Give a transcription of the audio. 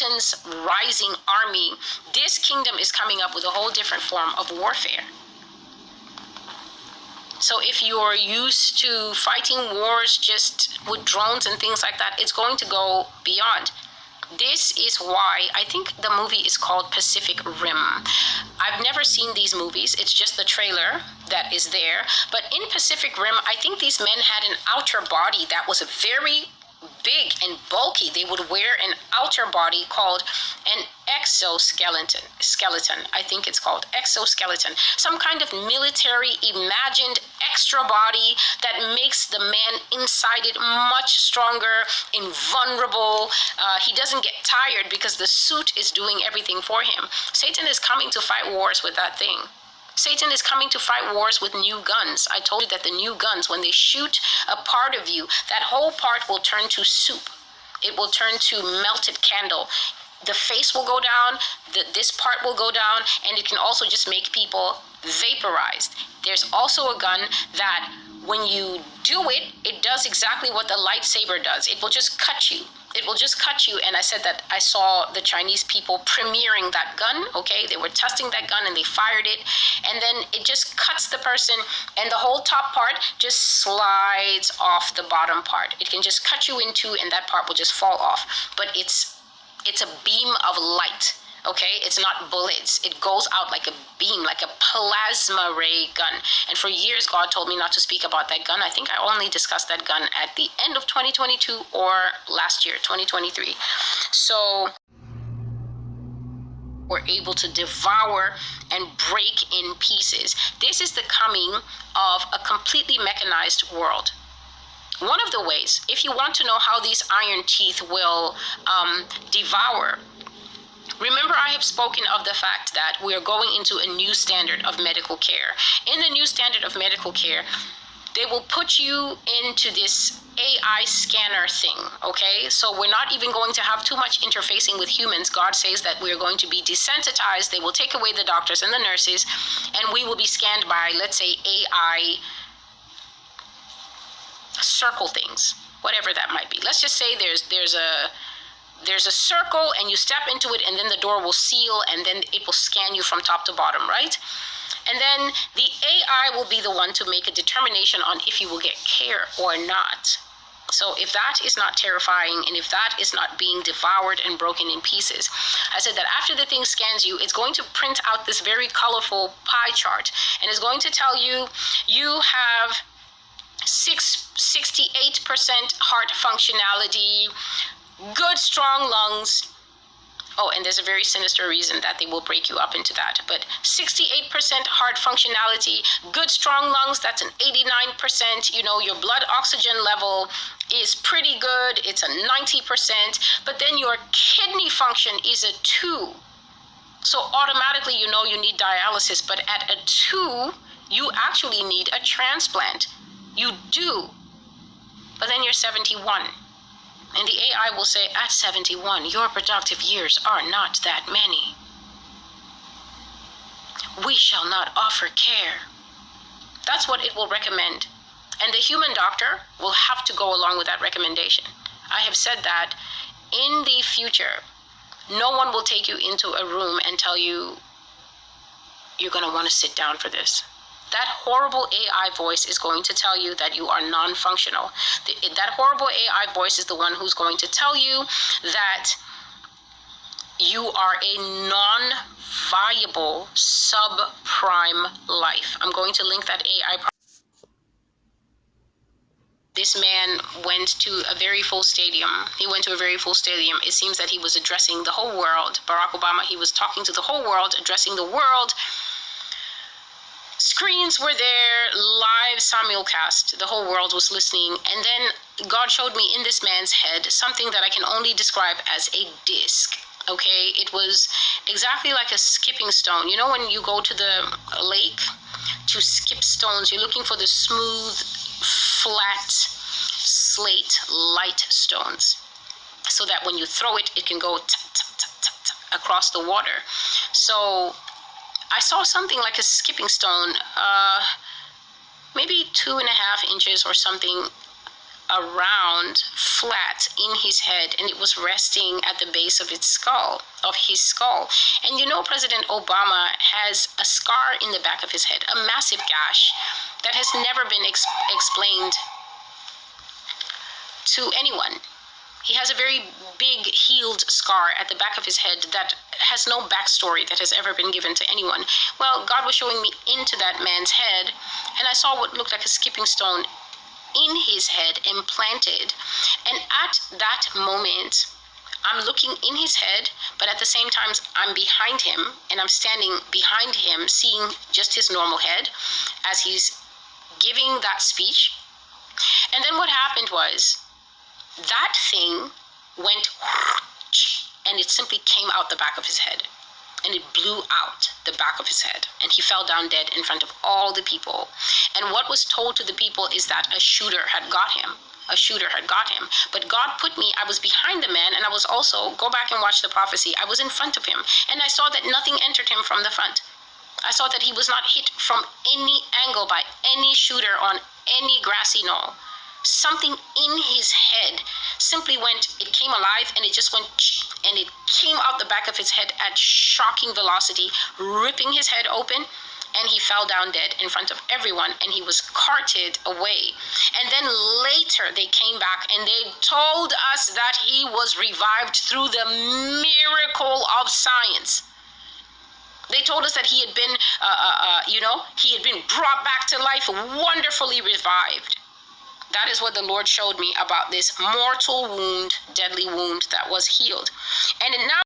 Satan's rising army. This kingdom is coming up with a whole different form of warfare. So if you're used to fighting wars just with drones and things like that, it's going to go beyond. This is why I think the movie is called Pacific Rim. I've never seen these movies. It's just the trailer that is there. But in Pacific Rim, I think these men had an outer body that was very big and bulky. They would wear an outer body called an exoskeleton. I think it's called exoskeleton. Some kind of military imagined extra body that makes the man inside it much stronger, invulnerable. He doesn't get tired because the suit is doing everything for him. Satan is coming to fight wars with that thing. Satan is coming to fight wars with new guns. I told you that the new guns, when they shoot a part of you, that whole part will turn to soup. It will turn to melted candle. The face will go down, this part will go down, and it can also just make people vaporized. There's also a gun that when you do it, it does exactly what the lightsaber does. It will just cut you. It will just cut you. And I said that I saw the Chinese people premiering that gun, okay? They were testing that gun and they fired it. And then it just cuts the person and the whole top part just slides off the bottom part. It can just cut you in two and that part will just fall off. But it's a beam of light, okay? It's not bullets. It goes out like a beam, like a plasma ray gun. And for years, God told me not to speak about that gun. I think I only discussed that gun at the end of 2022 or last year, 2023. So we're able to devour and break in pieces. This is the coming of a completely mechanized world. One of the ways, if you want to know how these iron teeth will devour, remember I have spoken of the fact that we are going into a new standard of medical care. In the new standard of medical care, they will put you into this AI scanner thing, okay? So we're not even going to have too much interfacing with humans. God says that we're going to be desensitized. They will take away the doctors and the nurses, and we will be scanned by, let's say, AI circle things, whatever that might be. Let's just say there's a circle and you step into it and then the door will seal and then it will scan you from top to bottom, right? And then the AI will be the one to make a determination on if you will get care or not. So if that is not terrifying and if that is not being devoured and broken in pieces, I said that after the thing scans you, it's going to print out this very colorful pie chart and it's going to tell you, you have 68% heart functionality, good strong lungs. Oh, and there's a very sinister reason that they will break you up into that. But 68% heart functionality, good strong lungs, that's an 89%. You know, your blood oxygen level is pretty good. It's a 90%. But then your kidney function is a 2. So automatically, you know you need dialysis. But at a 2, you actually need a transplant. You do. But then you're 71. And the AI will say, at 71, your productive years are not that many. We shall not offer care. That's what it will recommend. And the human doctor will have to go along with that recommendation. I have said that in the future, no one will take you into a room and tell you, you're going to want to sit down for this. That horrible AI voice is going to tell you that you are non-functional. That horrible AI voice is the one who's going to tell you that you are a non-viable subprime life. I'm going to link that AI. This man went to a very full stadium. He went to a very full stadium. It seems that he was addressing the whole world. Barack Obama, he was talking to the whole world, addressing the world. Screens were there, live simulcast. The whole world was listening. And then God showed me in this man's head something that I can only describe as a disc. Okay, it was exactly like a skipping stone. You know when you go to the lake to skip stones, you're looking for the smooth, flat, slate, light stones. So that when you throw it, it can go across the water. So I saw something like a skipping stone, maybe 2.5 inches or something around flat in his head, and it was resting at the base of his skull. And you know, President Obama has a scar in the back of his head, a massive gash that has never been explained to anyone. He has a very big healed scar at the back of his head that has no backstory that has ever been given to anyone. Well, God was showing me into that man's head, and I saw what looked like a skipping stone in his head implanted. And at that moment, I'm looking in his head, but at the same time, I'm behind him, and I'm standing behind him, seeing just his normal head as he's giving that speech. And then what happened was, that thing went and it simply came out the back of his head, and it blew out the back of his head, and he fell down dead in front of all the people. And what was told to the people is that a shooter had got him. But God put me, I was behind the man, and I was also, go back and watch the prophecy, I was in front of him, and I saw that nothing entered him from the front. I saw that he was not hit from any angle by any shooter on any grassy knoll. Something in his head simply went, it came alive, and it just went, and it came out the back of his head at shocking velocity, ripping his head open, and he fell down dead in front of everyone, and he was carted away. And then later they came back and they told us that he was revived through the miracle of science. They told us that he had been, he had been brought back to life, wonderfully revived. That is what the Lord showed me about this mortal wound, deadly wound that was healed. And now